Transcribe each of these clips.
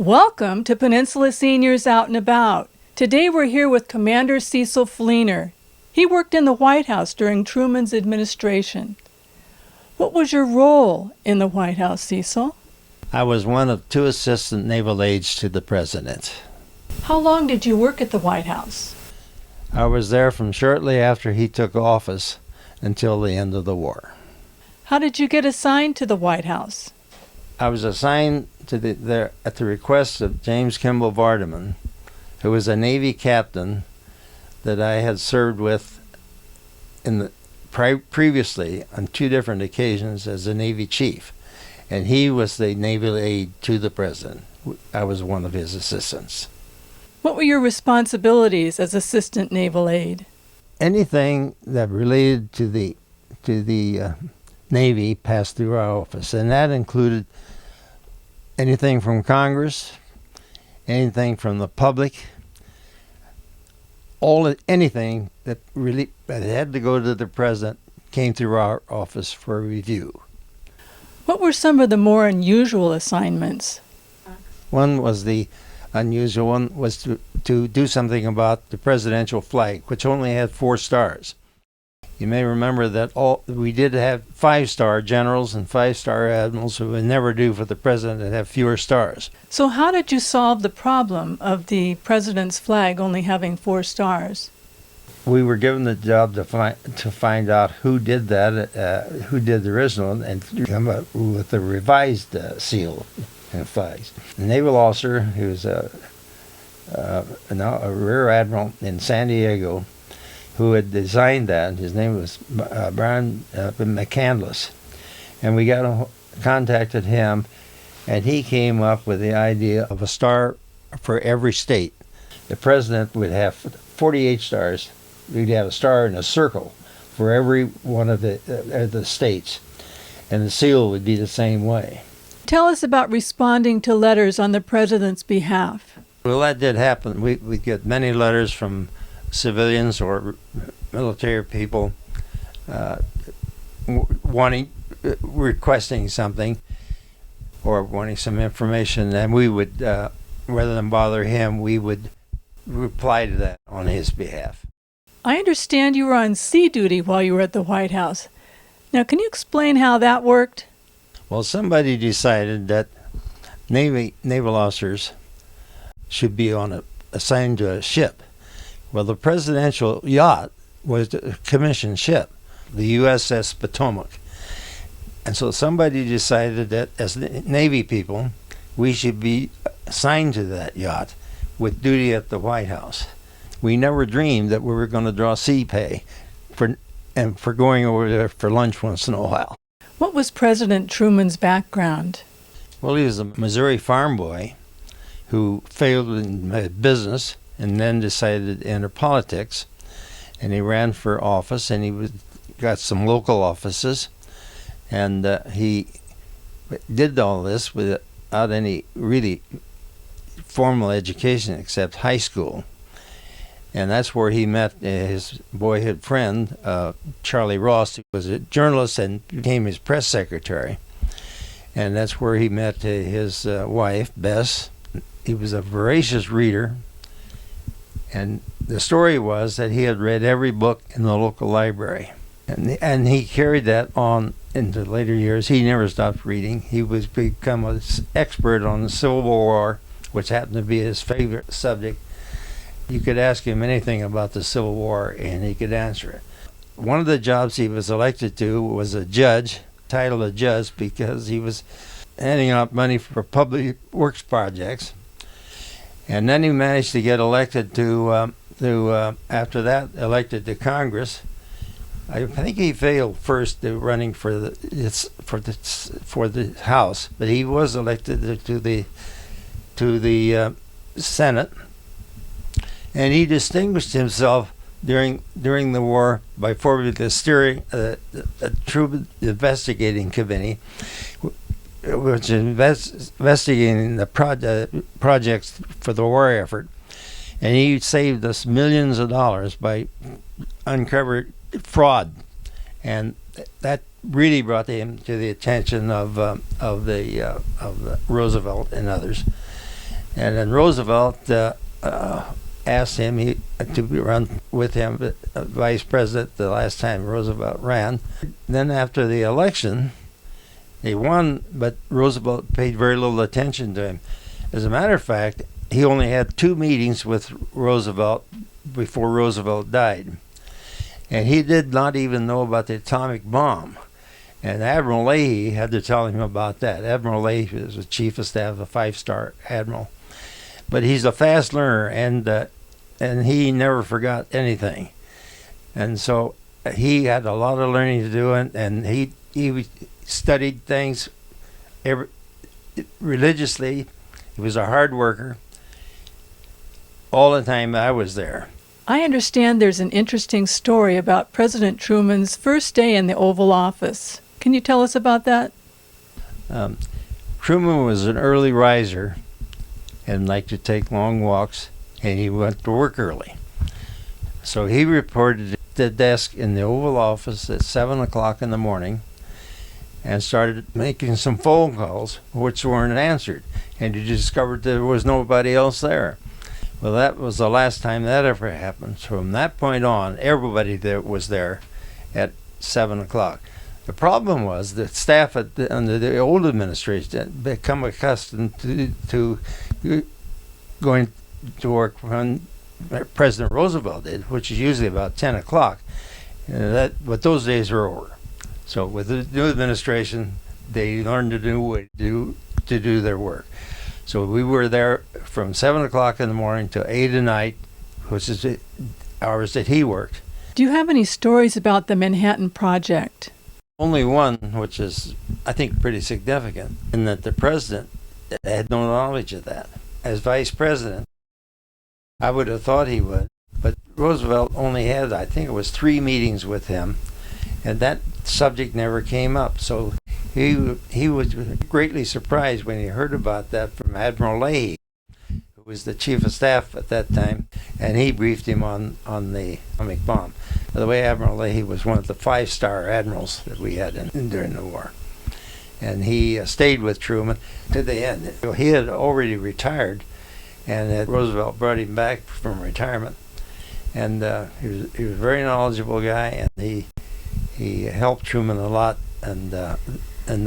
Welcome to Peninsula Seniors Out and About. Today we're here with Commander Cecil Fleener. He worked in the White House during Truman's administration. What was your role in the White House, Cecil? I was one of two assistant naval aides to the president. How long did you work at the White House? I was there from shortly after he took office until the end of the war. How did you get assigned to the White House? I was assigned to there at the request of James Kimball Vardaman, who was a Navy captain that I had served with previously on two different occasions as a Navy chief. And he was the naval aide to the president. I was one of his assistants. What were your responsibilities as assistant naval aide? Anything that related to the Navy passed through our office, and that included anything from Congress, anything from the public, anything that had to go to the president came through our office for review. What were some of the more unusual assignments? One was the unusual one was to do something about the presidential flag, which only had 4 stars. You may remember that we did have 5-star generals and 5-star admirals who would never do for the president to have fewer stars. So how did you solve the problem of the president's flag only having 4 stars? We were given the job to find out who did that, who did the original, and come up with the revised seal and flags. The naval officer, who was now a rear admiral in San Diego, who had designed that. His name was Brian McCandless. And we contacted him, and he came up with the idea of a star for every state. The president would have 48 stars. We'd have a star in a circle for every one of the states. And the seal would be the same way. Tell us about responding to letters on the president's behalf. Well, that did happen. We get many letters from civilians or military people requesting something or wanting some information, and we would, rather than bother him, we would reply to that on his behalf. I understand you were on sea duty while you were at the White House. Now, can you explain how that worked? Well, somebody decided that naval officers should be assigned to a ship. Well, the presidential yacht was a commissioned ship, the USS Potomac. And so somebody decided that as Navy people, we should be assigned to that yacht with duty at the White House. We never dreamed that we were going to draw sea pay for going over there for lunch once in a while. What was President Truman's background? Well, he was a Missouri farm boy who failed in business and then decided to enter politics, and he ran for office, and he got some local offices, and he did all this without any really formal education except high school. And that's where he met his boyhood friend, Charlie Ross, who was a journalist and became his press secretary. And that's where he met his wife, Bess. He was a voracious reader. And the story was that he had read every book in the local library. And he carried that on into later years. He never stopped reading. He was become an expert on the Civil War, which happened to be his favorite subject. You could ask him anything about the Civil War, and he could answer it. One of the jobs he was elected to was a judge, titled a judge because he was handing out money for public works projects. And then he managed to get elected after that, elected to Congress. I think he failed first running for the House, but he was elected to the Senate, and he distinguished himself during the war by forming the Truman Investigating Committee, which investigating the projects for the war effort, and he saved us millions of dollars by uncovering fraud, and that really brought him to the attention of Roosevelt and others. And then Roosevelt asked him to run with him, vice president, the last time Roosevelt ran. Then after the election, he won, but Roosevelt paid very little attention to him. As a matter of fact, he only had 2 meetings with Roosevelt before Roosevelt died. And he did not even know about the atomic bomb. And Admiral Leahy had to tell him about that. Admiral Leahy was the chief of staff, a 5-star admiral. But he's a fast learner, and he never forgot anything. And so he had a lot of learning to do, and he studied things religiously. He was a hard worker all the time I was there. I understand there's an interesting story about President Truman's first day in the Oval Office. Can you tell us about that? Truman was an early riser and liked to take long walks, and he went to work early. So he reported at the desk in the Oval Office at 7 o'clock in the morning and started making some phone calls which weren't answered. And he discovered there was nobody else there. Well, that was the last time that ever happened. So from that point on, everybody that was there at 7 o'clock. The problem was that staff under the old administration had become accustomed to going to work when President Roosevelt did, which is usually about 10 o'clock. But those days are over. So with the new administration, they learned to do their work. So we were there from 7 o'clock in the morning to 8 at night, which is the hours that he worked. Do you have any stories about the Manhattan Project? Only one, which is, I think, pretty significant, in that the president had no knowledge of that. As vice president, I would have thought he would, but Roosevelt only had, I think it was 3 meetings with him, and that subject never came up. So he was greatly surprised when he heard about that from Admiral Leahy, who was the chief of staff at that time, and he briefed him on the atomic bomb. By the way, Admiral Leahy was one of the 5-star admirals that we had during the war. And he stayed with Truman to the end. He had already retired, and Roosevelt brought him back from retirement. And he was a very knowledgeable guy, and he helped Truman a lot, and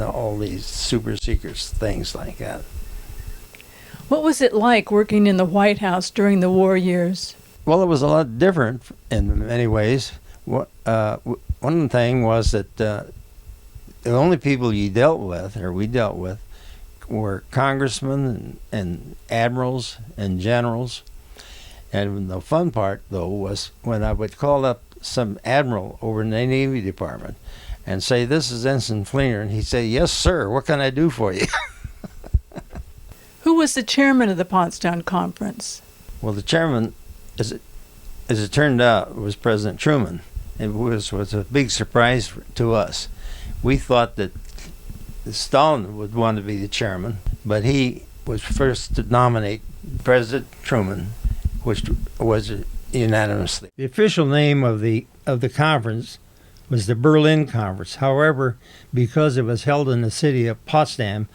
all these super secrets, things like that. What was it like working in the White House during the war years? Well, it was a lot different in many ways. One thing was that the only people you dealt with, or we dealt with, were congressmen and admirals and generals. And the fun part, though, was when I would call up some admiral over in the Navy Department and say, "This is Ensign Fleener," and he'd say, "Yes, sir. What can I do for you?" Who was the chairman of the Potsdam Conference? Well, the chairman, as it turned out, was President Truman. It was a big surprise to us. We thought that Stalin would want to be the chairman, but he was first to nominate President Truman, which was unanimously. The official name of the conference was the Berlin Conference. However, because it was held in the city of Potsdam,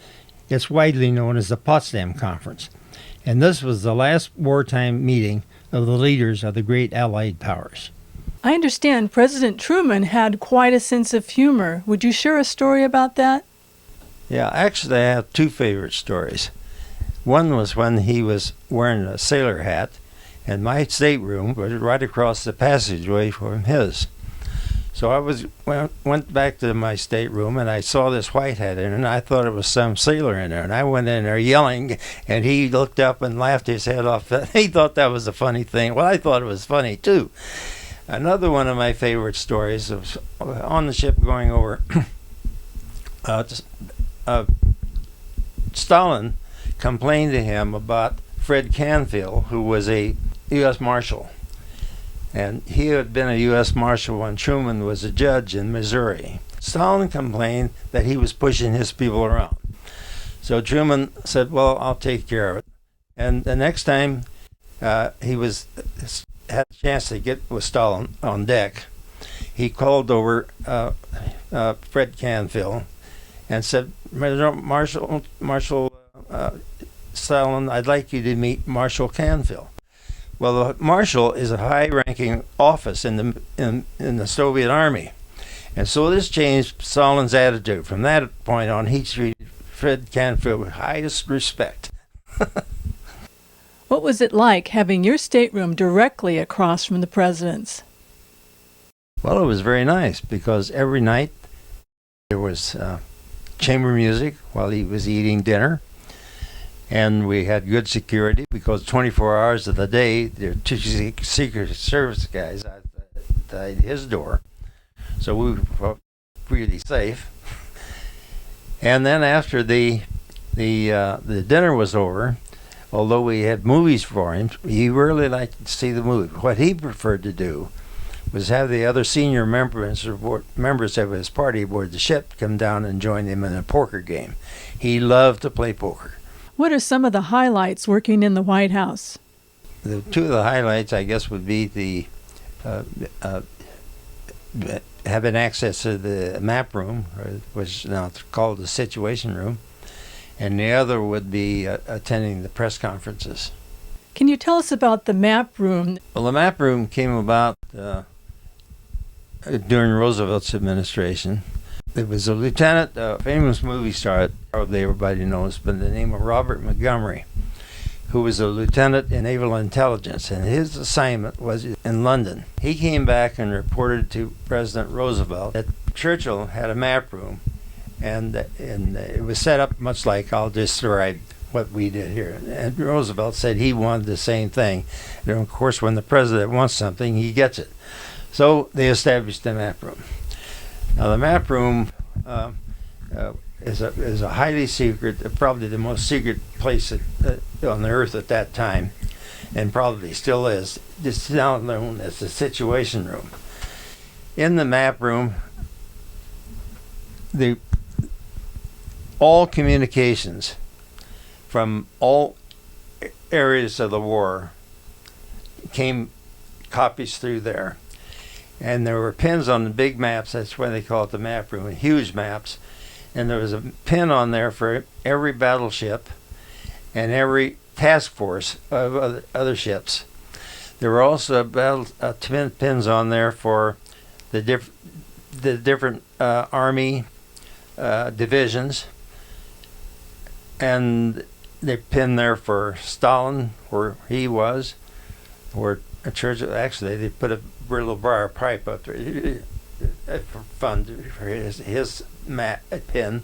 it's widely known as the Potsdam Conference. And this was the last wartime meeting of the leaders of the great Allied powers. I understand President Truman had quite a sense of humor. Would you share a story about that? Yeah, actually I have 2 favorite stories. One was when he was wearing a sailor hat, and my stateroom was right across the passageway from his. So I went back to my stateroom, and I saw this white hat in it, and I thought it was some sailor in there. And I went in there yelling, and he looked up and laughed his head off. He thought that was a funny thing. Well, I thought it was funny, too. Another one of my favorite stories was on the ship going over. Stalin complained to him about Fred Canfield, who was a U.S. Marshal. And he had been a U.S. Marshal when Truman was a judge in Missouri. Stalin complained that he was pushing his people around. So Truman said, "Well, I'll take care of it." And the next time he had a chance to get with Stalin on deck, he called over Fred Canfield and said, "Marshal Stalin, I'd like you to meet Marshal Canfield. Well, the Marshal is a high-ranking office in the Soviet Army. And so this changed Stalin's attitude. From that point on, he treated Fred Canfield with highest respect. What was it like having your stateroom directly across from the president's? Well, it was very nice because every night there was chamber music while he was eating dinner. And we had good security because 24 hours of the day, there were two Secret Service guys at his door. So we were really safe. And then after the dinner was over, although we had movies for him, he really liked to see the movie. What he preferred to do was have the other senior members of his party aboard the ship come down and join him in a poker game. He loved to play poker. What are some of the highlights working in the White House? The two of the highlights, I guess, would be the having access to the map room, which is now called the Situation Room, and the other would be attending the press conferences. Can you tell us about the map room? Well, the map room came about during Roosevelt's administration. There was a lieutenant, a famous movie star that probably everybody knows, by the name of Robert Montgomery, who was a lieutenant in naval intelligence, and his assignment was in London. He came back and reported to President Roosevelt that Churchill had a map room, and it was set up much like I'll describe what we did here. And Roosevelt said he wanted the same thing. And of course, when the president wants something, he gets it. So they established the map room. Now, the map room is a highly secret, probably the most secret place on the earth at that time, and probably still is. It's now known as the Situation Room. In the map room, all communications from all areas of the war came copies through there. And there were pins on the big maps, that's why they call it the map room, huge maps. And there was a pin on there for every battleship and every task force of other ships. There were also pins on there for the different Army divisions. And they pinned there for Stalin, where he was, where Churchill, actually, they put a little bar pipe up there for fun, for his pin.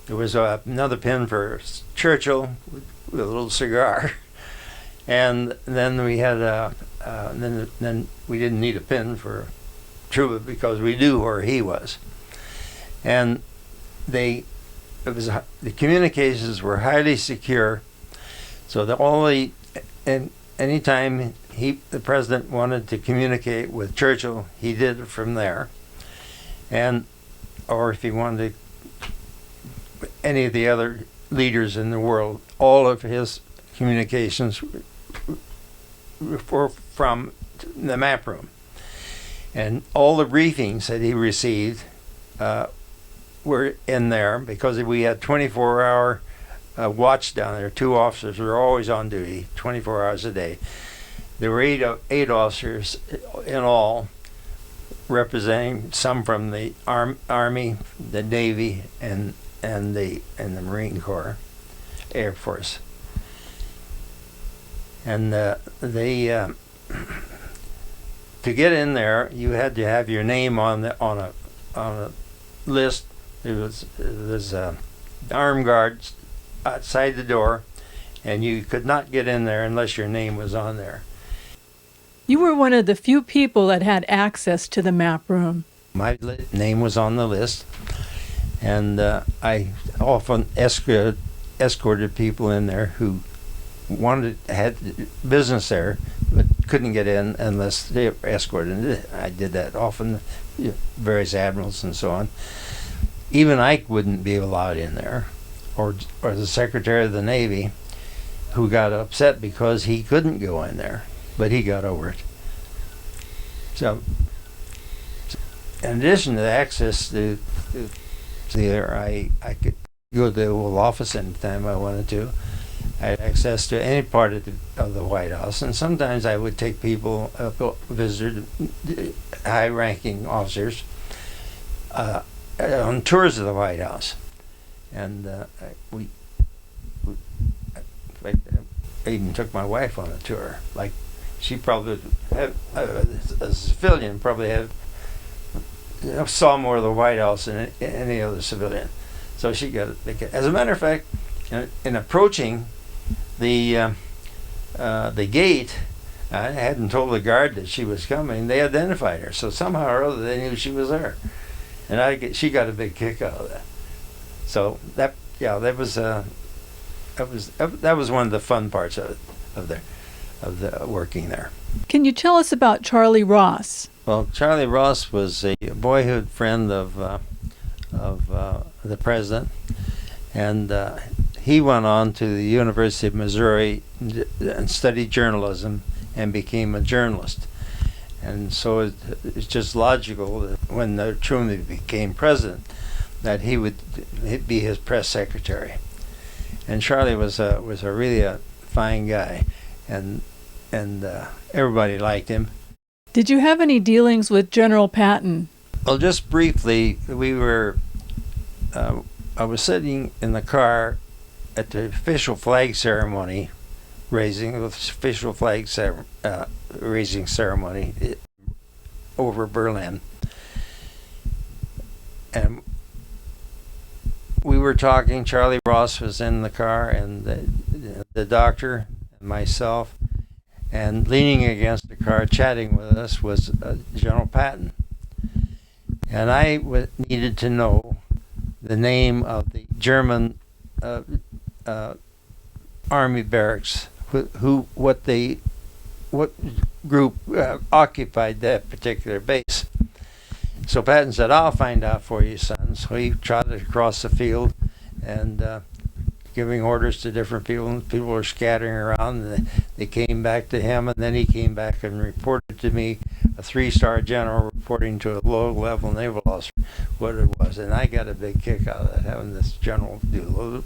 There was another pin for Churchill with a little cigar, and then we had then we didn't need a pin for Truman because we knew where he was, and the communications were highly secure, so that anytime the president wanted to communicate with Churchill, he did it from there. Or if he wanted any of the other leaders in the world, all of his communications were from the map room. And all the briefings that he received were in there because we had 24-hour watch down there. Two officers were always on duty, 24 hours a day. There were eight officers in all, representing some from the Army, the Navy, and the Marine Corps, Air Force. And to get in there, you had to have your name on a list. There's armed guards outside the door, and you could not get in there unless your name was on there. You were one of the few people that had access to the map room. My name was on the list, and I often escorted people in there who had business there but couldn't get in unless they were escorted. I did that often, various admirals and so on. Even Ike wouldn't be allowed in there, or the Secretary of the Navy, who got upset because he couldn't go in there, but he got over it. So, in addition to the access to there, I could go to the Oval Office anytime I wanted to, I had access to any part of the White House, and sometimes I would take people, visit high-ranking officers on tours of the White House. And I even took my wife on a tour. Like, she probably have, as a civilian, saw more of the White House than any other civilian. So she got it. As a matter of fact, in approaching the gate, I hadn't told the guard that she was coming. They identified her, so somehow or other they knew she was there, and she got a big kick out of that. So that was one of the fun parts of the working there. Can you tell us about Charlie Ross? Well, Charlie Ross was a boyhood friend of the president, and he went on to the University of Missouri and studied journalism and became a journalist. And so it's just logical that when Truman became president, that he would be his press secretary. And Charlie was really a fine guy, and everybody liked him. Did you have any dealings with General Patton? Well, just briefly, I was sitting in the car at the official flag ceremony, raising ceremony over Berlin, and we were talking. Charlie Ross was in the car, and the doctor and myself, and leaning against the car, chatting with us, was General Patton. And I needed to know the name of the German army barracks, what group occupied that particular base. So Patton said, "I'll find out for you, son." So he trotted across the field and giving orders to different people, and people were scattering around, and they came back to him, and then he came back and reported to me, a 3-star general reporting to a low-level naval officer, what it was. And I got a big kick out of that, having this general do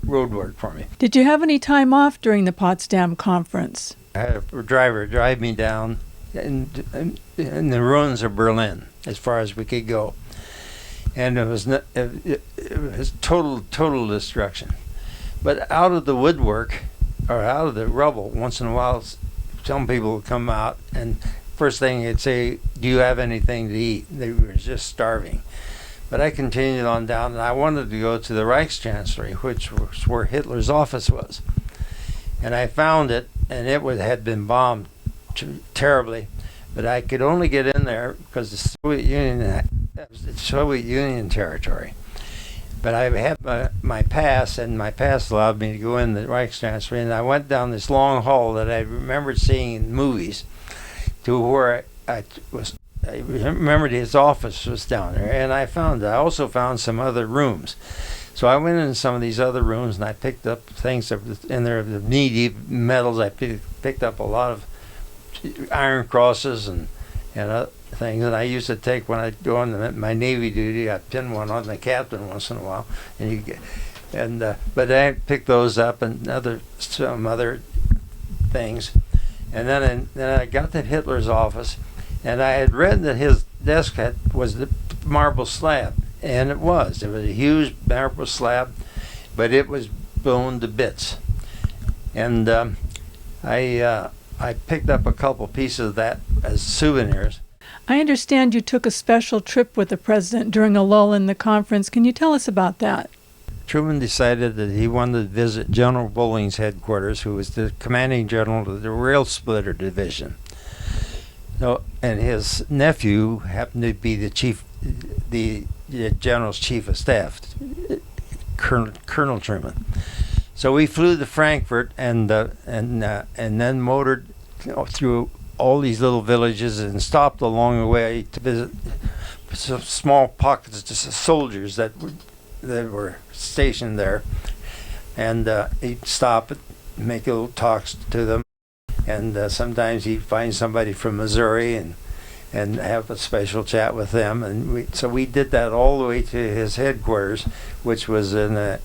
road work for me. Did you have any time off during the Potsdam Conference? I had a driver drive me down in the ruins of Berlin as far as we could go, and it was total destruction. But out of the woodwork, or out of the rubble, once in a while, some people would come out, and first thing they'd say, "Do you have anything to eat?" They were just starving. But I continued on down, and I wanted to go to the Reichschancellery, which was where Hitler's office was. And I found it, and it had been bombed terribly. But I could only get in there because the Soviet Union territory. But I had my pass, and my pass allowed me to go in the Reichschancellery. And I went down this long hall that I remembered seeing in movies to where I remembered his office was down there. And I also found some other rooms. So I went in some of these other rooms, and I picked up things that were in there, the needy metals. I picked up a lot of iron crosses and other things that I used to take when I'd go on my Navy duty. I'd pin one on the captain once in a while, but I picked those up and some other things. And then I got to Hitler's office, and I had read that his desk was the marble slab, and it was a huge marble slab, but it was blown to bits. And I picked up a couple pieces of that as souvenirs. I understand you took a special trip with the president during a lull in the conference. Can you tell us about that? Truman decided that he wanted to visit General Bolling's headquarters, who was the commanding general of the Rail Splitter Division. So, and his nephew happened to be the general's chief of staff, Colonel Truman. So we flew to Frankfurt and then motored through all these little villages and stopped along the way to visit some small pockets of soldiers that were stationed there. And he'd stop and make little talks to them. And sometimes he'd find somebody from Missouri, and and have a special chat with them. And so we did that all the way to his headquarters, which was in a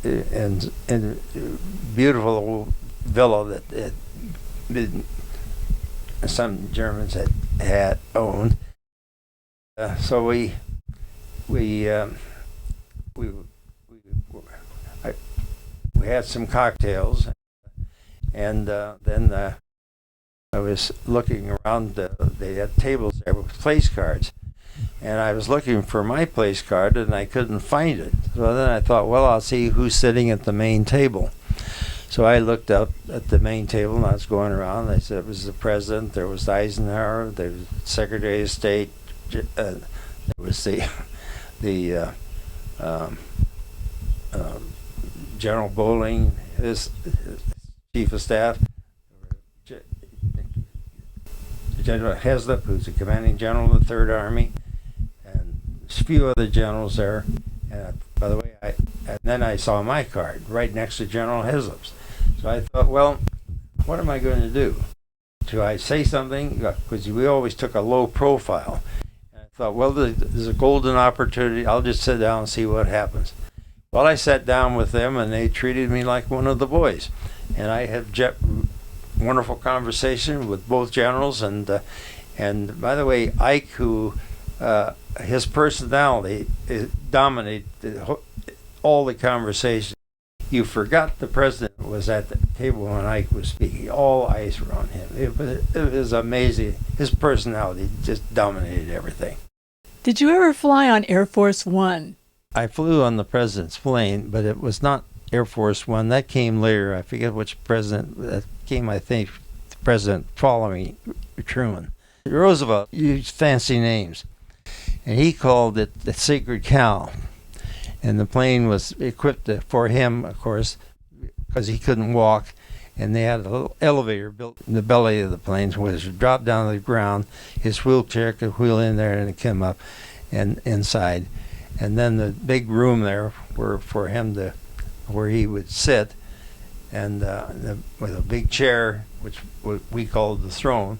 beautiful old villa that some Germans had owned. So we had some cocktails, and then I was looking around. They had tables there with place cards, and I was looking for my place card, and I couldn't find it. So then I thought, well, I'll see who's sitting at the main table. So I looked up at the main table, and I was going around. I said it was the president. There was Eisenhower. There was Secretary of State. There was the General Bowling, his chief of staff. General Heslop, who's the commanding general of the Third Army, and a few other generals there. And by the way, and then I saw my card right next to General Heslop's. So I thought, well, what am I going to do? Do I say something? Because we always took a low profile. And I thought, well, there's a golden opportunity. I'll just sit down and see what happens. Well, I sat down with them, and they treated me like one of the boys. And I had wonderful conversation with both generals, and by the way, Ike, who his personality dominated all the conversation. You forgot the president was at the table when Ike was speaking. All eyes were on him. It was amazing. His personality just dominated everything. Did you ever fly on Air Force One? I flew on the president's plane, but it was not Air Force One. That came later. I forget which president that came. I think the president following Truman. Roosevelt used fancy names, and he called it the Sacred Cow. And the plane was equipped for him, of course, because he couldn't walk. And they had a little elevator built in the belly of the plane, which would drop down to the ground. His wheelchair could wheel in there and come up and inside. And then the big room there were for him to, where he would sit, and with a big chair, which we called the throne.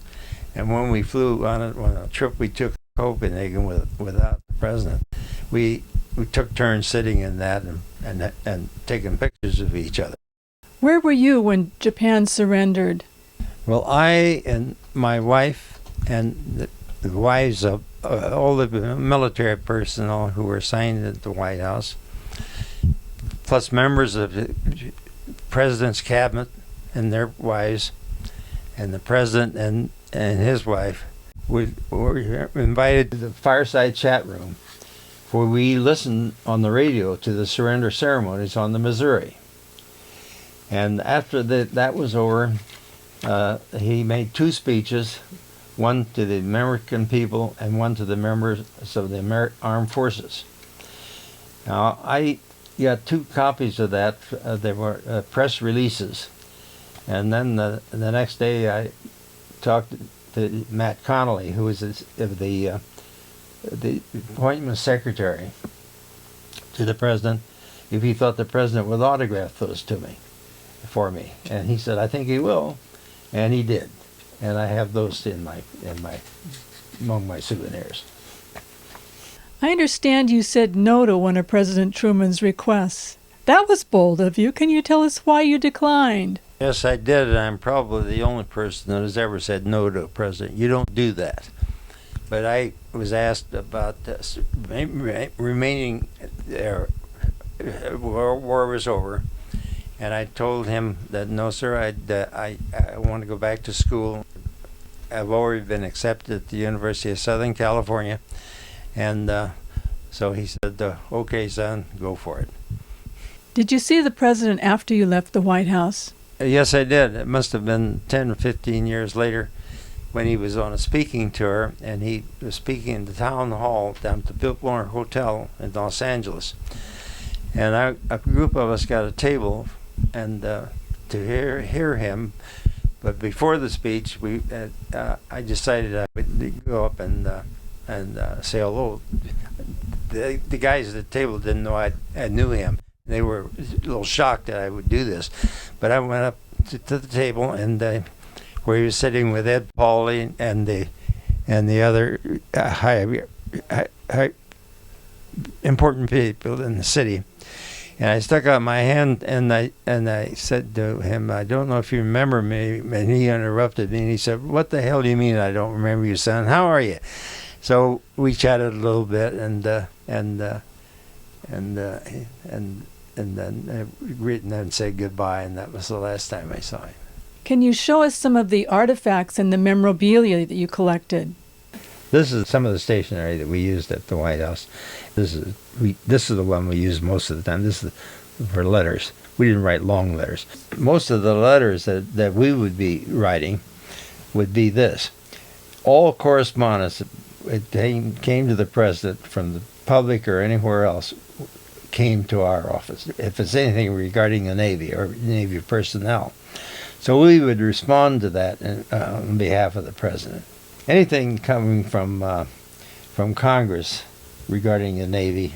And when we flew on a trip we took to Copenhagen without the president, we took turns sitting in that and taking pictures of each other. Where were you when Japan surrendered? Well, I and my wife and the wives of all the military personnel who were assigned at the White House, plus members of the president's cabinet and their wives, and the president and his wife, were invited to the fireside chat room, where we listened on the radio to the surrender ceremonies on the Missouri. And after that was over, he made two speeches, one to the American people and one to the members of the armed forces. Now, I got two copies of that. They were press releases. And then the next day I talked to Matt Connolly, who was the appointment secretary to the president, if he thought the president would autograph those to me, for me. And he said, I think he will. And he did. And I have those among my souvenirs. I understand you said no to one of President Truman's requests. That was bold of you. Can you tell us why you declined? Yes, I did, and I'm probably the only person that has ever said no to a president. You don't do that. But I was asked about this, remaining there. War was over, and I told him that no, sir, I want to go back to school. I've already been accepted at the University of Southern California, and so he said, okay, son, go for it. Did you see the president after you left the White House? Yes, I did. It must have been 10 or 15 years later when he was on a speaking tour, and he was speaking in the town hall down at the Biltmore Hotel in Los Angeles. And a group of us got a table and to hear him. But before the speech, I decided I would go up and say hello. The guys at the table didn't know I knew him. They were a little shocked that I would do this. But I went up to the table, and where he was sitting with Ed Pauley and and the other high important people in the city. And I stuck out my hand, and I said to him, "I don't know if you remember me." And he interrupted me, and he said, "What the hell do you mean I don't remember you, son? How are you?" So we chatted a little bit, and then written and said goodbye, and that was the last time I saw him. Can you show us some of the artifacts and the memorabilia that you collected? This is some of the stationery that we used at the White House. This is the one we use most of the time. This is for letters. We didn't write long letters. Most of the letters that we would be writing would be this. All correspondence that came to the president from the public or anywhere else came to our office, if it's anything regarding the Navy or Navy personnel. So we would respond to that on behalf of the president. Anything coming from Congress regarding the Navy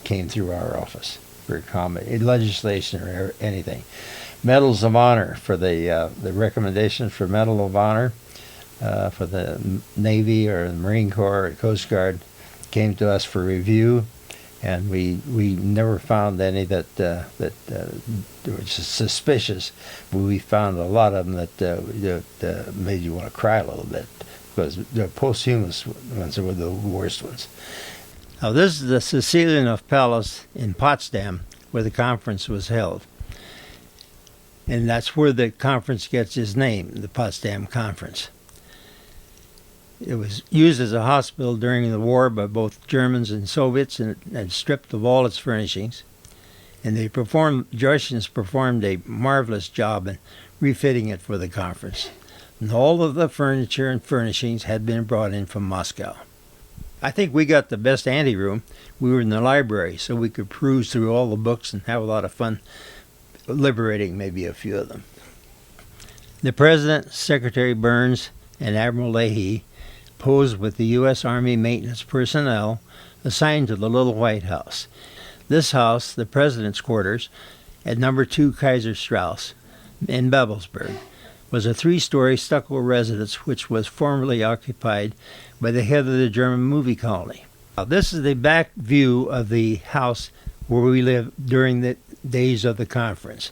came through our office for comment, legislation or anything. Medals of Honor for the recommendations for Medal of Honor for the Navy or the Marine Corps or Coast Guard came to us for review, and we never found any that were suspicious, but we found a lot of them that made you want to cry a little bit, because the posthumous ones were the worst ones. Now this is the Cecilian Palace in Potsdam, where the conference was held. And that's where the conference gets its name, the Potsdam Conference. It was used as a hospital during the war by both Germans and Soviets, and stripped of all its furnishings. And Georgians performed a marvelous job in refitting it for the conference. And all of the furniture and furnishings had been brought in from Moscow. I think we got the best anteroom. We were in the library, so we could peruse through all the books and have a lot of fun liberating maybe a few of them. The President, Secretary Burns, and Admiral Leahy posed with the U.S. Army maintenance personnel assigned to the Little White House. This house, the President's quarters, at number 2 Kaiser Strasse in Babelsberg, was a 3-story stucco residence which was formerly occupied by the head of the German movie colony. Now, this is the back view of the house where we lived during the days of the conference.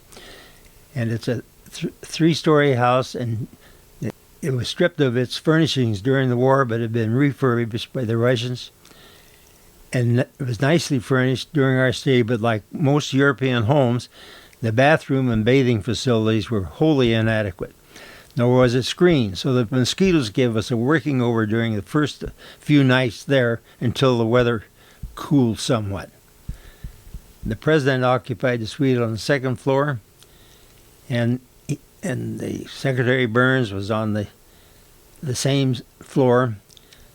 And it's a 3-story house, and it was stripped of its furnishings during the war, but had been refurbished by the Russians. And it was nicely furnished during our stay, but like most European homes, the bathroom and bathing facilities were wholly inadequate. Nor was it screened, so the mosquitoes gave us a working over during the first few nights there until the weather cooled somewhat. The President occupied the suite on the 2nd floor, and the Secretary Burns was on the same floor.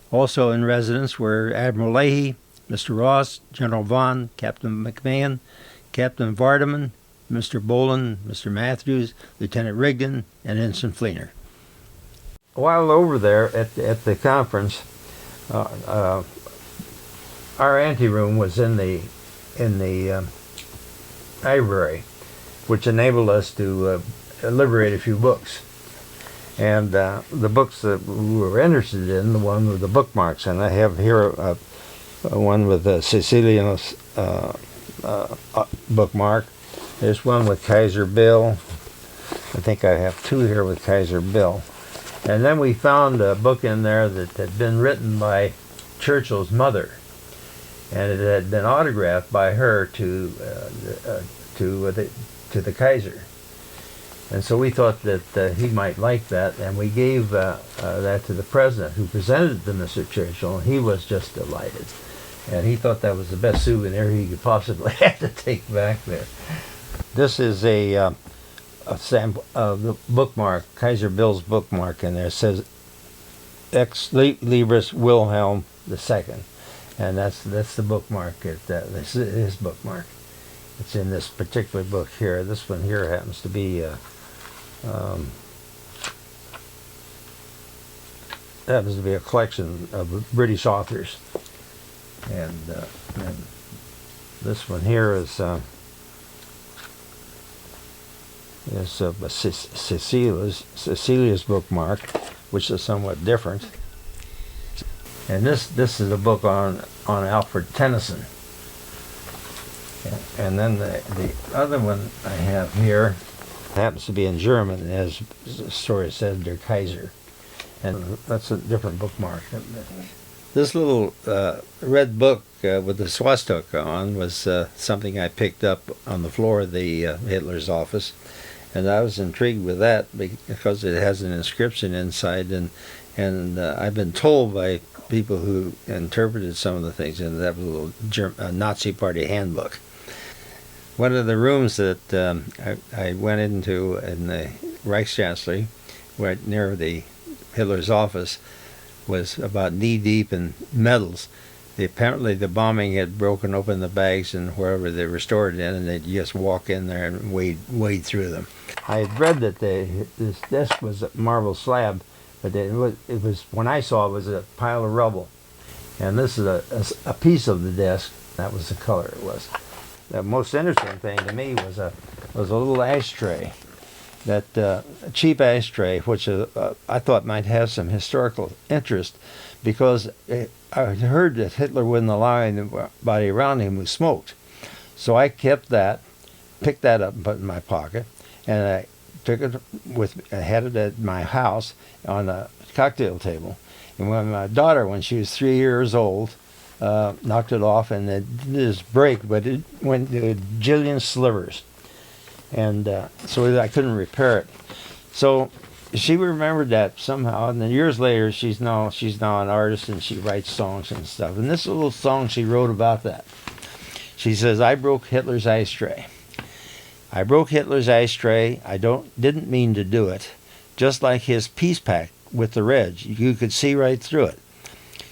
Also in residence were Admiral Leahy, Mr. Ross, General Vaughan, Captain McMahon, Captain Vardaman, Mr. Boland, Mr. Matthews, Lieutenant Rigdon, and Ensign Fleener. While over there at the conference, our anteroom was in the library, which enabled us to liberate a few books. And the books that we were interested in, the one with the bookmarks, and I have here one with Cecilia's bookmark. There's one with Kaiser Bill. I think I have 2 here with Kaiser Bill. And then we found a book in there that had been written by Churchill's mother, and it had been autographed by her to the Kaiser. And so we thought that he might like that, and we gave that to the President, who presented it to Mr. Churchill, and he was just delighted. And he thought that was the best souvenir he could possibly have to take back there. This is a sample of the bookmark, Kaiser Bill's bookmark, and there it says Ex Libris Wilhelm II, and that's the bookmark. This is his bookmark. It's in this particular book here. This one here happens to be a collection of British authors, and this one here is Cecilia's bookmark, which is somewhat different. And this is a book on Alfred Tennyson. And then the other one I have here happens to be in German, as the story says, Der Kaiser. And that's a different bookmark. This little red book with the swastika on was something I picked up on the floor of the Hitler's office. And I was intrigued with that because it has an inscription inside. And I've been told by people who interpreted some of the things, and that was a little Nazi Party handbook. One of the rooms that I went into in the Reichskanzlei, right near the Hitler's office, was about knee-deep in medals. Apparently the bombing had broken open the bags and wherever they were stored in, and they'd just walk in there and wade through them. I had read that this desk was a marble slab, but it was when I saw it was a pile of rubble. And this is a piece of the desk. That was the color it was. The most interesting thing to me was a little ashtray, that cheap ashtray, which I thought might have some historical interest, because I heard that Hitler wouldn't allow anybody around him who smoked. So I kept that, picked that up and put it in my pocket, and I took it I had it at my house on a cocktail table. And when my daughter, when she was 3 years old, knocked it off, and it did this break, but it went to a jillion slivers. And so I couldn't repair it. So she remembered that somehow, and then years later, she's now an artist, and she writes songs and stuff. And this little song she wrote about that. She says, "I broke Hitler's ashtray. I broke Hitler's ashtray. I didn't mean to do it. Just like his peace pact with the Reds, you could see right through it.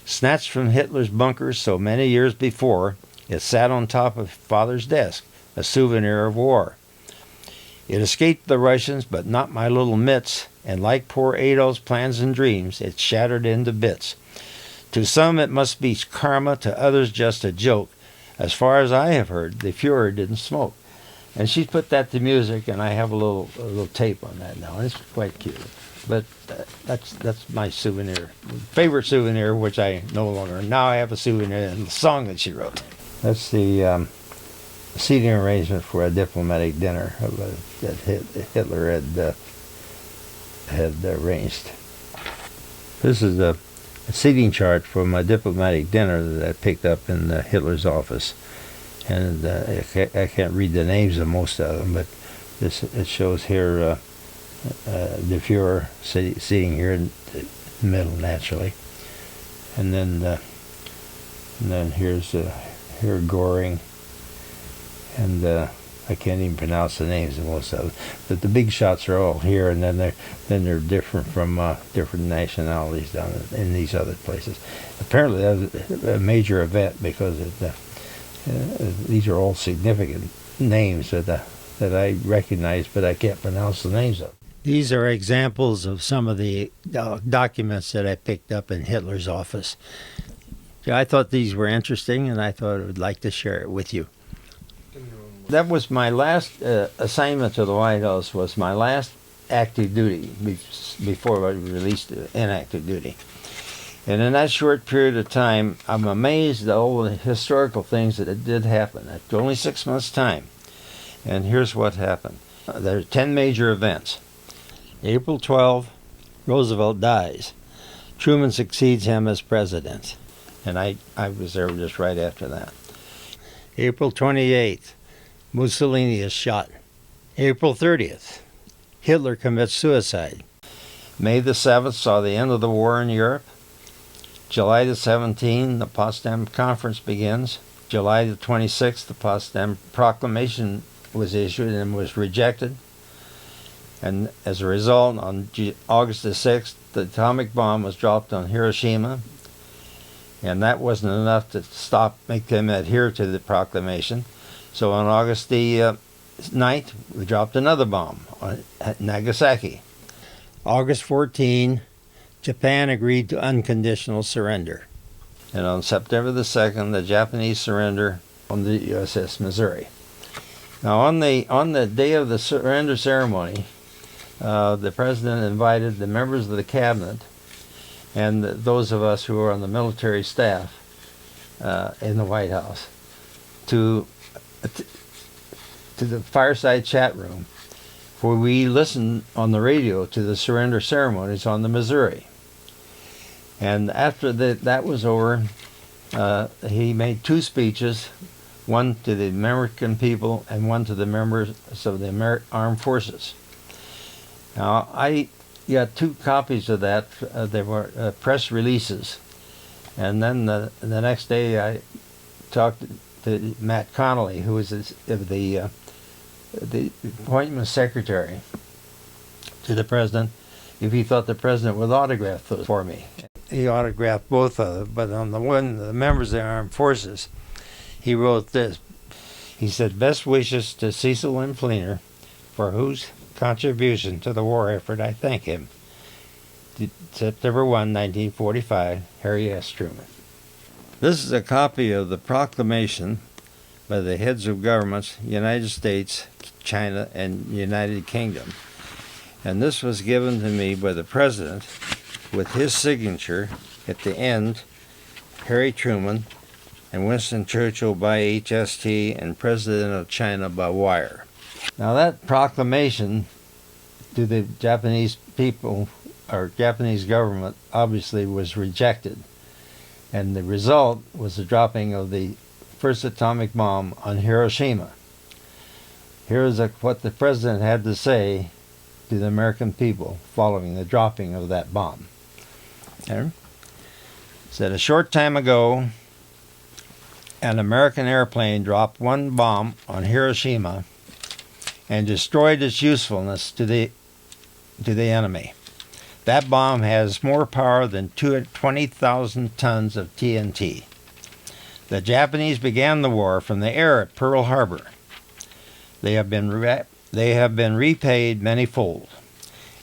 Snatched from Hitler's bunkers so many years before, it sat on top of Father's desk, a souvenir of war. It escaped the Russians, but not my little mitts, and like poor Adolf's plans and dreams, it shattered into bits. To some it must be karma, to others just a joke. As far as I have heard, the Fuhrer didn't smoke." And she put that to music, and I have a little tape on that now, and it's quite cute. But that's my favorite souvenir, which I no longer. Now I have a souvenir in the song that she wrote. That's the seating arrangement for a diplomatic dinner that Hitler had arranged. This is a seating chart for my diplomatic dinner that I picked up in Hitler's office, and I can't read the names of most of them, but it shows here the Fuhrer sitting here in the middle naturally, and then here's here Goring, and I can't even pronounce the names of most of them. But the big shots are all here, and then they're different from different nationalities down in these other places. Apparently, that was a major event because these are all significant names that I recognize, but I can't pronounce the names of. These are examples of some of the documents that I picked up in Hitler's office. I thought these were interesting, and I thought I would like to share it with you. That was my last assignment to the White House, was my last active duty before I was released to inactive duty. And in that short period of time, I'm amazed at all the historical things that did happen. At only 6 months' time. And here's what happened. There are 10 major events. April 12, Roosevelt dies. Truman succeeds him as president. And I was there just right after that. April 28th, Mussolini is shot. April 30th, Hitler commits suicide. May the 7th saw the end of the war in Europe. July the 17th, the Potsdam Conference begins. July the 26th, the Potsdam Proclamation was issued and was rejected. And as a result, on August the 6th, the atomic bomb was dropped on Hiroshima. And that wasn't enough to make them adhere to the proclamation. So on August the 9th, we dropped another bomb at Nagasaki. August 14, Japan agreed to unconditional surrender. And on September the 2nd, the Japanese surrender on the USS Missouri. Now on the day of the surrender ceremony, the president invited the members of the cabinet and those of us who were on the military staff in the White House to the fireside chat room, where we listened on the radio to the surrender ceremonies on the Missouri. And after that was over, he made two speeches, one to the American people and one to the members of the armed forces. Now, I got two copies of that. They were press releases. And then the next day I talked to Matt Connolly, who was the appointment secretary to the president, if he thought the president would autograph those for me. He autographed both of them, but on the members of the armed forces, he wrote this. He said, "Best wishes to Cecil M. Fleener, for whose contribution to the war effort I thank him. September 1, 1945, Harry S. Truman." This is a copy of the proclamation by the heads of governments, United States, China, and United Kingdom. And this was given to me by the president with his signature at the end, Harry Truman, and Winston Churchill by HST, and President of China by wire. Now that proclamation to the Japanese people, or Japanese government, obviously was rejected. And the result was the dropping of the first atomic bomb on Hiroshima. Here's what the president had to say to the American people following the dropping of that bomb. There. Said, "A short time ago, an American airplane dropped one bomb on Hiroshima and destroyed its usefulness to the enemy. That bomb has more power than 20,000 tons of TNT. The Japanese began the war from the air at Pearl Harbor. They have been repaid manyfold,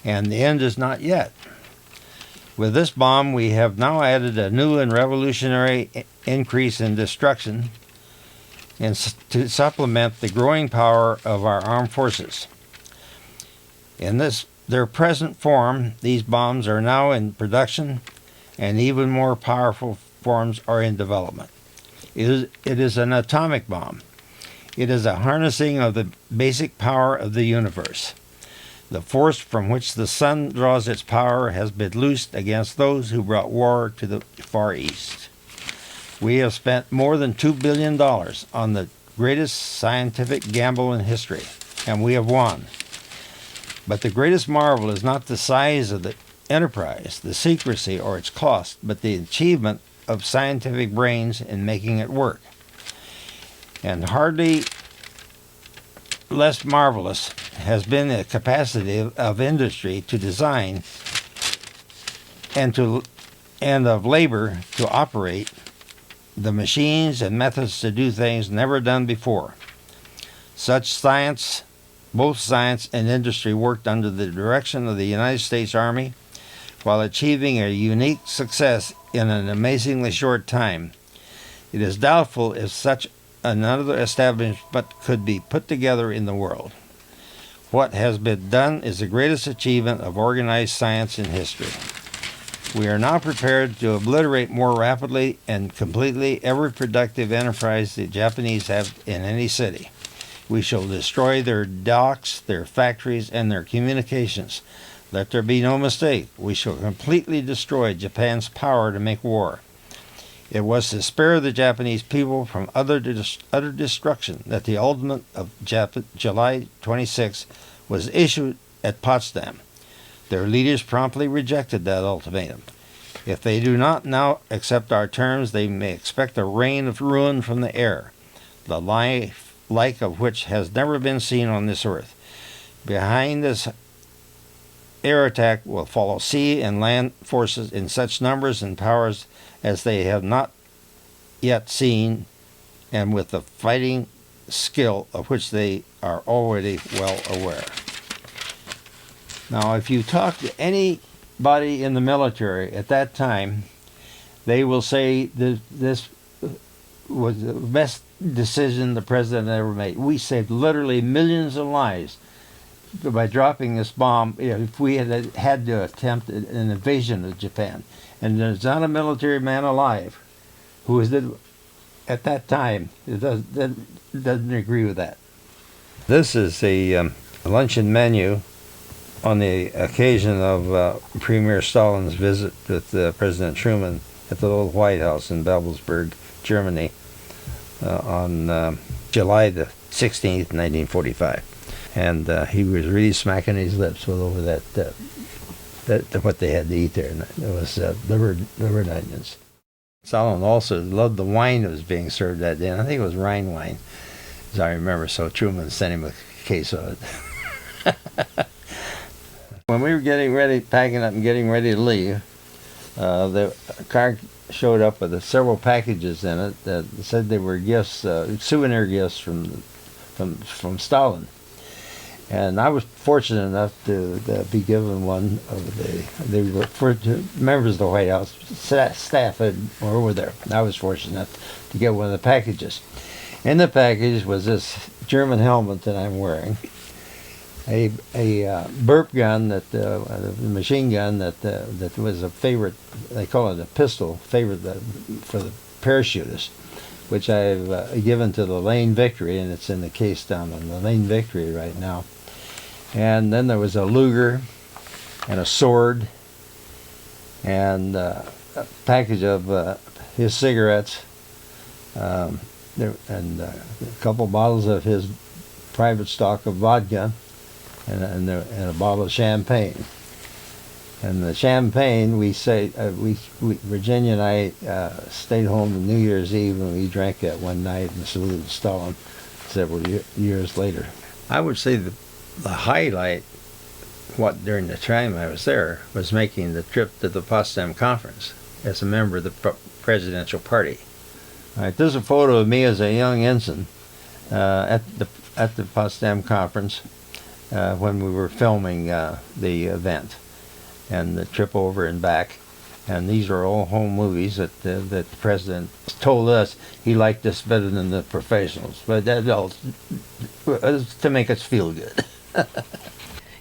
and the end is not yet. With this bomb, we have now added a new and revolutionary increase in destruction and to supplement the growing power of our armed forces. In their present form, these bombs are now in production, and even more powerful forms are in development. It is an atomic bomb. It is a harnessing of the basic power of the universe. The force from which the sun draws its power has been loosed against those who brought war to the Far East. We have spent more than $2 billion on the greatest scientific gamble in history, and we have won. But the greatest marvel is not the size of the enterprise, the secrecy, or its cost, but the achievement of scientific brains in making it work. And hardly less marvelous has been the capacity of industry to design and of labor to operate the machines and methods to do things never done before. Such science, both science and industry, worked under the direction of the United States Army while achieving a unique success in an amazingly short time. It is doubtful if such another establishment could be put together in the world. What has been done is the greatest achievement of organized science in history. We are now prepared to obliterate more rapidly and completely every productive enterprise the Japanese have in any city. We shall destroy their docks, their factories, and their communications. Let there be no mistake. We shall completely destroy Japan's power to make war. It was to spare the Japanese people from utter destruction that the ultimatum of July 26 was issued at Potsdam. Their leaders promptly rejected that ultimatum. If they do not now accept our terms, they may expect a rain of ruin from the air, the like of which has never been seen on this earth. Behind this air attack will follow sea and land forces in such numbers and powers as they have not yet seen, and with the fighting skill of which they are already well aware. Now, if you talk to anybody in the military at that time, they will say that this was the best decision the president ever made. We saved literally millions of lives by dropping this bomb if we had to attempt an invasion of Japan. And there's not a military man alive who was at that time doesn't agree with that. This is a luncheon menu on the occasion of Premier Stalin's visit with President Truman at the old White House in Babelsberg, Germany, on July the 16th, 1945. And he was really smacking his lips over what they had to eat there. And it was liver and onions. Stalin also loved the wine that was being served that day. And I think it was Rhine wine, as I remember. So Truman sent him a case of it. When we were getting ready, packing up and getting ready to leave, the car showed up with several packages in it that said they were gifts, souvenir gifts from Stalin. And I was fortunate enough to be given one of they were members of the White House staff were over there. I was fortunate enough to get one of the packages. In the package was this German helmet that I'm wearing, a burp gun a machine gun that was a favorite. They call it a pistol favorite for the parachutists, which I've given to the Lane Victory, and it's in the case down in the Lane Victory right now. And then there was a Luger and a sword and a package of his cigarettes and a couple bottles of his private stock of vodka and a bottle of champagne. And the champagne, Virginia and I stayed home on New Year's Eve, and we drank that one night and saluted Stalin several years later. I would say the highlight, during the time I was there, was making the trip to the Potsdam Conference as a member of the presidential party. All right, this is a photo of me as a young ensign at the Potsdam Conference when we were filming the event and the trip over and back. And these are all home movies that the president told us he liked us better than the professionals, but that all to make us feel good.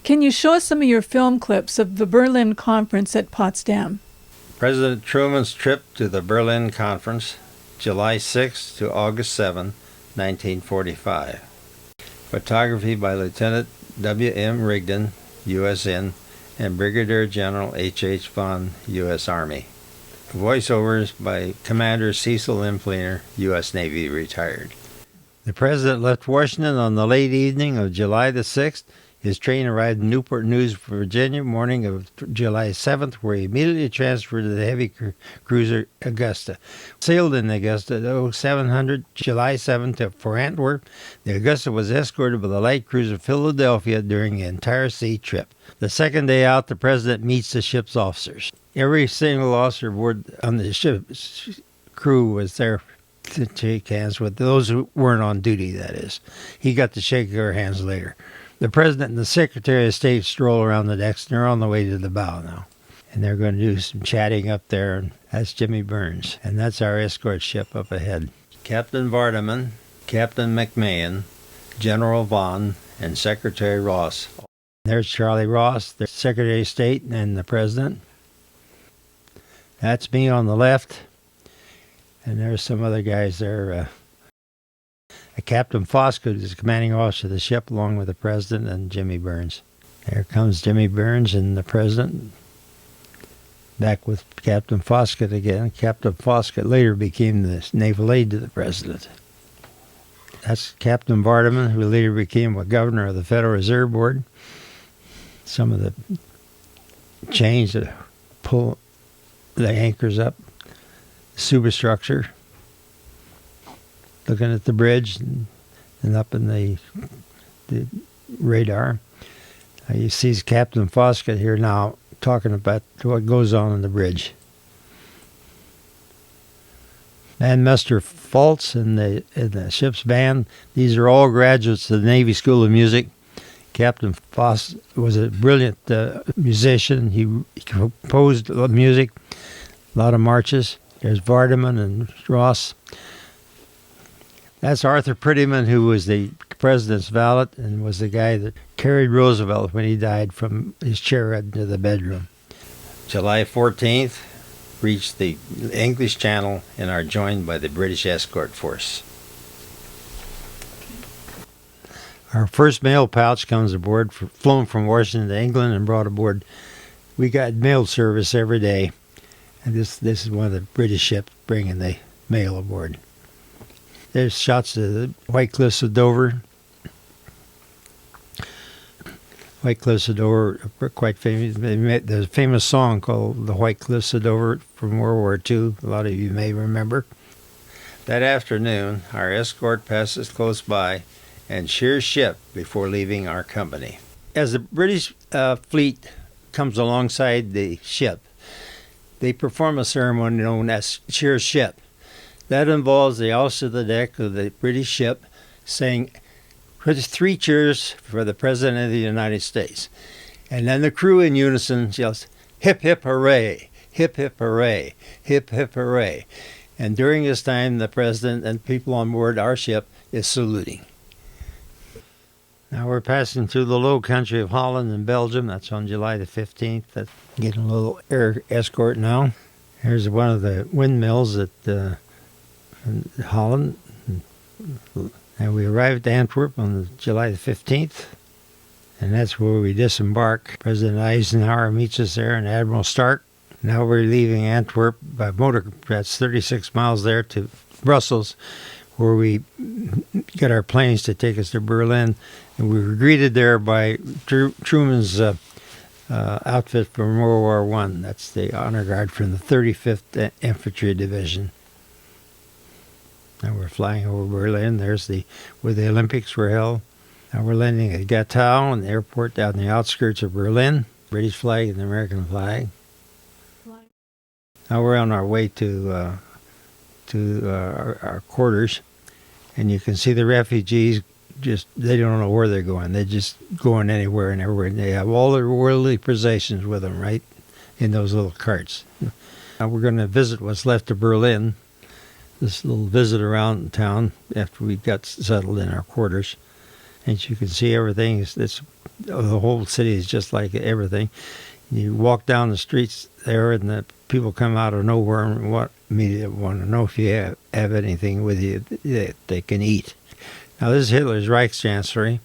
Can you show us some of your film clips of the Berlin Conference at Potsdam? President Truman's trip to the Berlin Conference, July 6 to August 7, 1945. Photography by Lieutenant W.M. Rigdon, USN, and Brigadier General H.H. Vaughn, U.S. Army. Voiceovers by Commander Cecil M. Fleener, U.S. Navy, retired. The President left Washington on the late evening of July the 6th. His train arrived in Newport News, Virginia, morning of July 7th, where he immediately transferred to the heavy cruiser Augusta. Sailed in the Augusta at 0700 July 7th for Antwerp. The Augusta was escorted by the light cruiser Philadelphia during the entire sea trip. The second day out, the President meets the ship's officers. Every single officer aboard on the ship's crew was there to shake hands with those who weren't on duty, that is. He got to shake their hands later. The President and the Secretary of State stroll around the decks, and they're on the way to the bow now. And they're going to do some chatting up there, and that's Jimmy Burns. And that's our escort ship up ahead. Captain Vardaman, Captain McMahon, General Vaughn, and Secretary Ross. There's Charlie Ross, the Secretary of State, and the President. That's me on the left. And there's some other guys there. Captain Foskett is the commanding officer of the ship, along with the President and Jimmy Burns. There comes Jimmy Burns and the President. Back with Captain Foskett again. Captain Foskett later became the naval aide to the President. That's Captain Vardaman, who later became a governor of the Federal Reserve Board. Some of the chains that pull the anchors up, superstructure, looking at the bridge and up in the radar. You see Captain Foskett here now talking about what goes on in the bridge. And Mr. Fultz and the ship's band, these are all graduates of the Navy School of Music. Captain Foss was a brilliant musician. He composed music, a lot of marches. There's Vardaman and Ross. That's Arthur Prettyman, who was the president's valet and was the guy that carried Roosevelt when he died from his chair into the bedroom. July 14th, reach the English Channel and are joined by the British escort force. Our first mail pouch comes aboard, flown from Washington to England and brought aboard. We got mail service every day, and this is one of the British ships bringing the mail aboard. There's shots of the White Cliffs of Dover. White Cliffs of Dover are quite famous. There's a famous song called The White Cliffs of Dover from World War II. A lot of you may remember. That afternoon, our escort passes close by and sheers ship before leaving our company. As the British fleet comes alongside the ship, they perform a ceremony known as sheer ship. That involves the officer of the deck of the British ship saying 3 cheers for the President of the United States. And then the crew in unison yells, hip, hip, hooray, hip, hip, hooray, hip, hip, hooray. And during this time, the President and people on board our ship is saluting. Now we're passing through the low country of Holland and Belgium. That's on July the 15th. That's getting a little air escort now. Here's one of the windmills at in Holland. And we arrived at Antwerp on July the 15th. And that's where we disembark. President Eisenhower meets us there and Admiral Stark. Now we're leaving Antwerp by motor. That's 36 miles there to Brussels, where we got our planes to take us to Berlin. And we were greeted there by Truman's outfit from World War I. That's the honor guard from the 35th Infantry Division. Now we're flying over Berlin. There's where the Olympics were held. Now we're landing at Gatow, an airport down the outskirts of Berlin. British flag and the American flag. Now we're on our way to our quarters, and you can see the refugees. They don't know where they're going. They're just going anywhere and everywhere. They have all their worldly possessions with them, right, in those little carts. Now we're going to visit what's left of Berlin. This little visit around town after we got settled in our quarters. And you can see everything. The whole city is just like everything. You walk down the streets there, and the people come out of nowhere and want to know if you have anything with you that they can eat. Now, this is Hitler's Reichschancellery.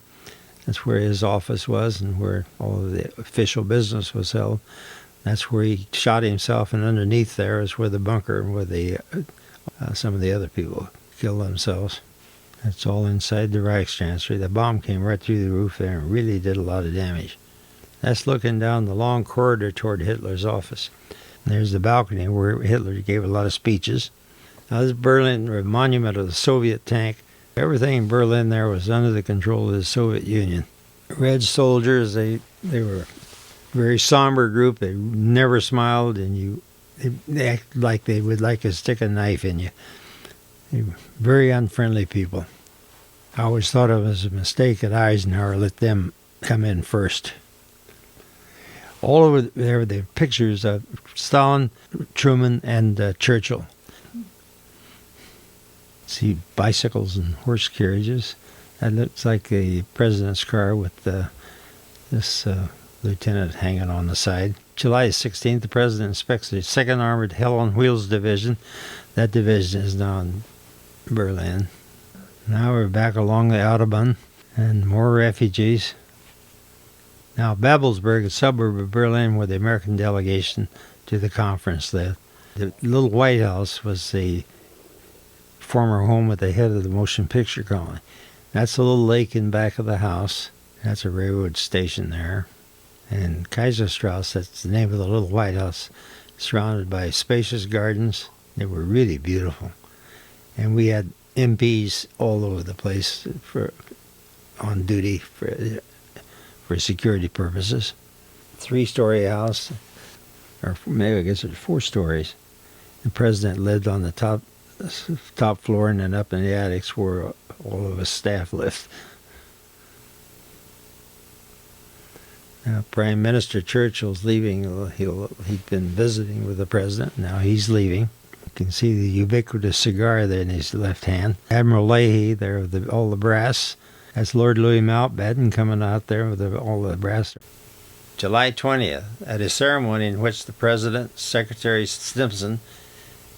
That's where his office was and where all of the official business was held. That's where he shot himself, and underneath there is where the bunker where some of the other people killed themselves. That's all inside the Reichschancellery. The bomb came right through the roof there and really did a lot of damage. That's looking down the long corridor toward Hitler's office. And there's the balcony where Hitler gave a lot of speeches. Now, this is Berlin, a monument of the Soviet tank. Everything in Berlin there was under the control of the Soviet Union. Red soldiers, they were a very somber group. They never smiled, and they acted like they would like to stick a knife in you. They were very unfriendly people. I always thought it was a mistake that Eisenhower let them come in first. All over there were the pictures of Stalin, Truman, and Churchill. See bicycles and horse carriages. That looks like the president's car with this lieutenant hanging on the side. July 16th, the president inspects the 2nd Armored Hell on Wheels Division. That division is now in Berlin. Now we're back along the Autobahn, and more refugees. Now, Babelsberg, a suburb of Berlin, where the American delegation to the conference lived. The little White House was the former home of the head of the motion picture colony. That's a little lake in back of the house. That's a railroad station there. And Kaiserstrasse, that's the name of the little White House, surrounded by spacious gardens. They were really beautiful. And we had MPs all over the place on duty for security purposes. 3-story house, or maybe I guess it's 4 stories. The president lived on the top floor, and then up in the attics where all of his staff lived. Now, Prime Minister Churchill's leaving. He'd been visiting with the president. Now he's leaving. You can see the ubiquitous cigar there in his left hand. Admiral Leahy there with all the brass. That's Lord Louis Mountbatten coming out there with all the brass. July 20th, at a ceremony in which the President, Secretary Stimson,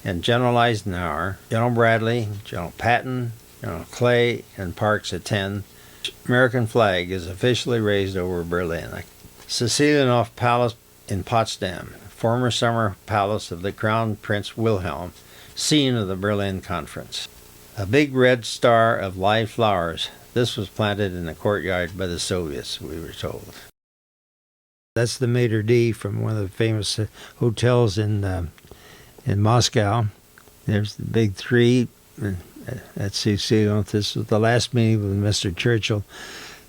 and General Eisenhower, General Bradley, General Patton, General Clay, and Parks attend, the American flag is officially raised over Berlin. Cecilianow Palace in Potsdam, former summer palace of the Crown Prince Wilhelm, scene of the Berlin Conference. A big red star of live flowers. This was planted in the courtyard by the Soviets, we were told. That's the Maitre d' from one of the famous hotels in Moscow. There's the big three at Cecilianow. This was the last meeting with Mr. Churchill.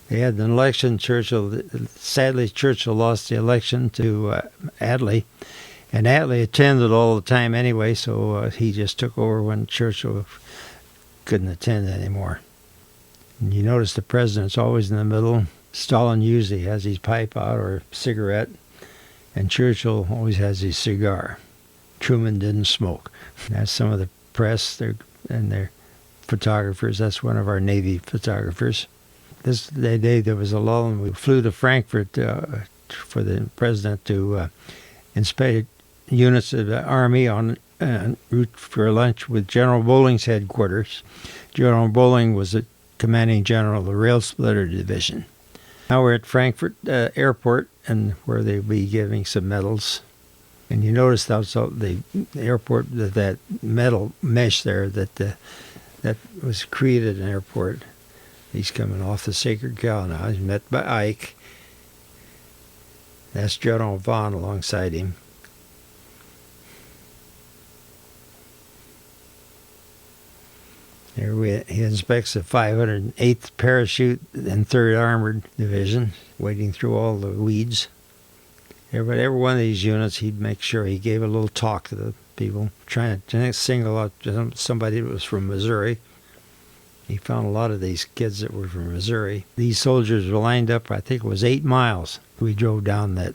They had an election. Sadly, Churchill lost the election to Attlee. And Attlee attended all the time anyway, so he just took over when Churchill couldn't attend anymore. And you notice the president's always in the middle. Stalin usually has his pipe out or cigarette, and Churchill always has his cigar. Truman didn't smoke. That's some of the press and their photographers. That's one of our Navy photographers. This day there was a lull, and we flew to Frankfurt for the president to inspect units of the Army en route for lunch with General Bolling's headquarters. General Bolling was the commanding general of the Rail Splitter Division. Now we're at Frankfurt Airport, and where they'll be giving some medals. And you notice also the airport, that metal mesh there that was created in the airport. He's coming off the Sacred Cow now. He's met by Ike. That's General Vaughn alongside him. He inspects the 508th Parachute and 3rd Armored Division, wading through all the weeds. Every one of these units, he'd make sure he gave a little talk to the people, trying to single out somebody that was from Missouri. He found a lot of these kids that were from Missouri. These soldiers were lined up, I think it was 8 miles. We drove down that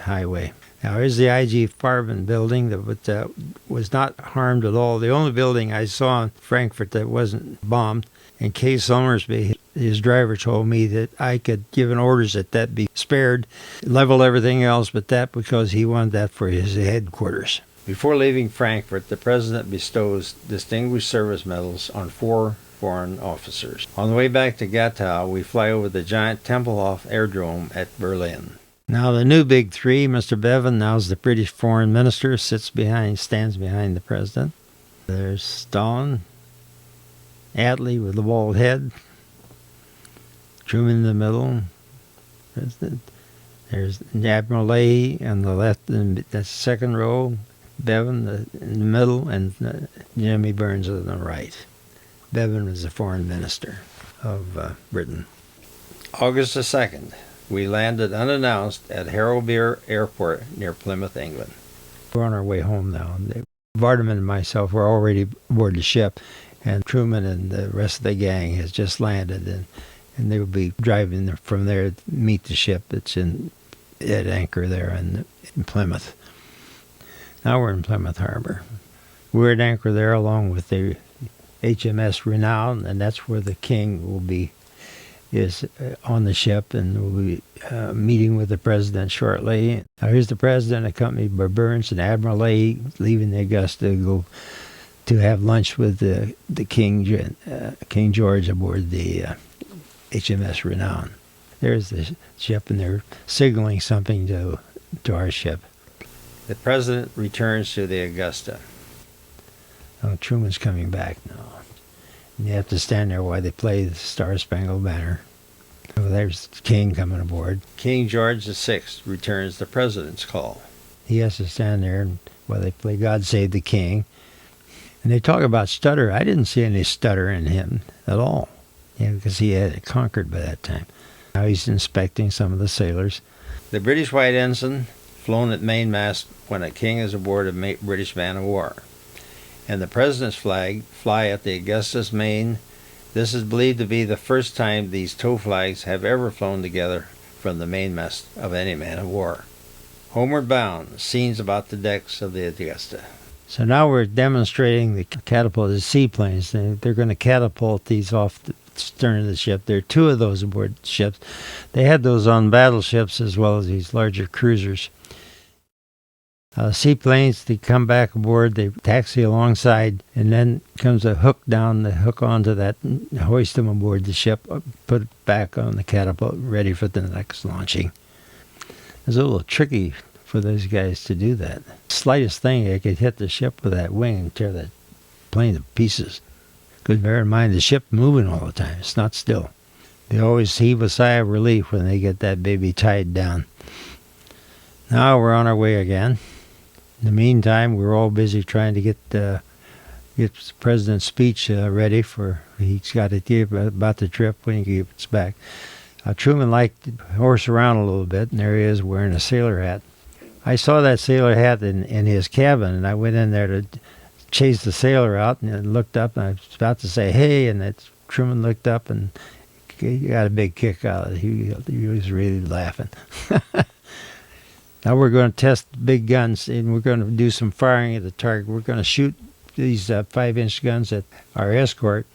highway. Now, here's the I.G. Farben building that was not harmed at all. The only building I saw in Frankfurt that wasn't bombed, and Kay Somersby, his driver, told me that I could give an orders that be spared, level everything else but that, because he wanted that for his headquarters. Before leaving Frankfurt, the president bestows Distinguished Service Medals on 4 foreign officers. On the way back to Gatow, we fly over the giant Tempelhof Airdrome at Berlin. Now the new big three, Mr. Bevan, now's the British foreign minister, stands behind the president. There's Stalin, Attlee with the bald head, Truman in the middle, president. There's Admiral Leahy on the left, in the second row, Bevan in the middle, and Jimmy Burns on the right. Bevan was the foreign minister of Britain. August the 2nd. We landed unannounced at Harrowby Airport near Plymouth, England. We're on our way home now. Vardaman and myself were already aboard the ship, and Truman and the rest of the gang has just landed, and they will be driving from there to meet the ship that's at anchor there in Plymouth. Now we're in Plymouth Harbor. We're at anchor there along with the HMS Renown, and that's where the king is on the ship, and we'll be meeting with the president shortly. Now here's the president accompanied by Burns and Admiral Leahy leaving the Augusta to go to have lunch with the King George aboard the HMS Renown. There's the ship, and they're signaling something to our ship. The president returns to the Augusta. Oh, Truman's coming back now. And you have to stand there while they play the Star-Spangled Banner. Oh, there's the King coming aboard. King George VI returns the president's call. He has to stand there while they play God Save the King. And they talk about stutter. I didn't see any stutter in him at all, because he had it conquered by that time. Now he's inspecting some of the sailors. The British White Ensign, flown at mainmast when a king is aboard a British man of war, and the president's flag fly at the Augusta's main. This is believed to be the first time these tow flags have ever flown together from the mainmast of any man of war. Homeward bound, scenes about the decks of the Augusta. So now we're demonstrating the catapulted seaplanes. They're going to catapult these off stern of the ship. There are two of those aboard ships. They had those on battleships as well as these larger cruisers. Seaplanes, they come back aboard, they taxi alongside, and then comes a hook down, the hook onto that, hoist them aboard the ship, put it back on the catapult, ready for the next launching. It's a little tricky for those guys to do that. Slightest thing, they could hit the ship with that wing and tear that plane to pieces. Because bear in mind, the ship's moving all the time. It's not still. They always heave a sigh of relief when they get that baby tied down. Now we're on our way again. In the meantime, we're all busy trying to get the president's speech ready for, he's got to give about the trip when he gets back. Truman liked to horse around a little bit, and there he is wearing a sailor hat. I saw that sailor hat in his cabin, and I went in there to chase the sailor out, and I looked up, and I was about to say, hey, and Truman looked up, and he got a big kick out of it. He was really laughing. Now we're going to test big guns, and we're going to do some firing at the target. We're going to shoot these 5-inch guns at our escort.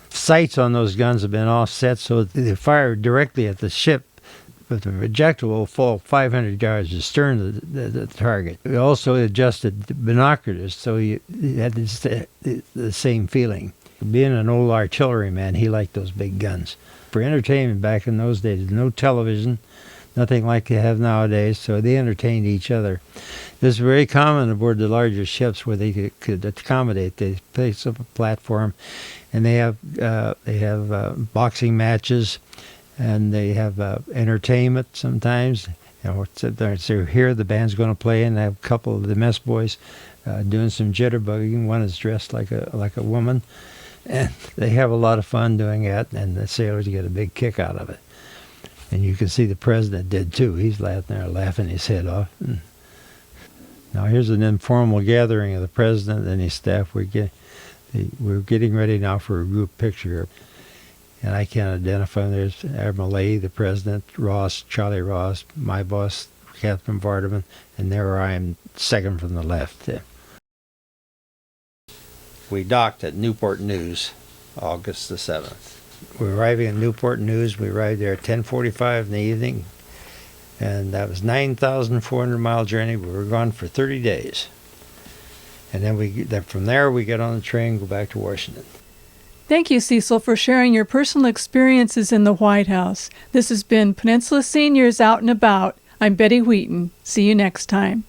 Sights on those guns have been offset so they fire directly at the ship, but the projectile will fall 500 yards astern of the target. We also adjusted the binoculars so you had the same feeling. Being an old artilleryman, he liked those big guns. For entertainment back in those days, no television, nothing like they have nowadays, so they entertained each other. This is very common aboard the larger ships where they could accommodate. They place up a platform, and they have boxing matches, and they have entertainment sometimes. So here the band's going to play, and they have a couple of the mess boys doing some jitterbugging. One is dressed like a woman, and they have a lot of fun doing that, and the sailors get a big kick out of it. And you can see the president did too. He's laughing his head off. Now here's an informal gathering of the president and his staff. We're getting ready now for a group picture. And I can't identify them. There's Admiral Leahy, the president, Ross, Charlie Ross, my boss, Captain Vardaman, and there I am, second from the left. We docked at Newport News, August the 7th. We're arriving at Newport News. We arrived there at 10:45 in the evening, and that was 9,400-mile journey. We were gone for 30 days. And then from there we get on the train and go back to Washington. Thank you, Cecil, for sharing your personal experiences in the White House. This has been Peninsula Seniors Out and About. I'm Betty Wheaton. See you next time.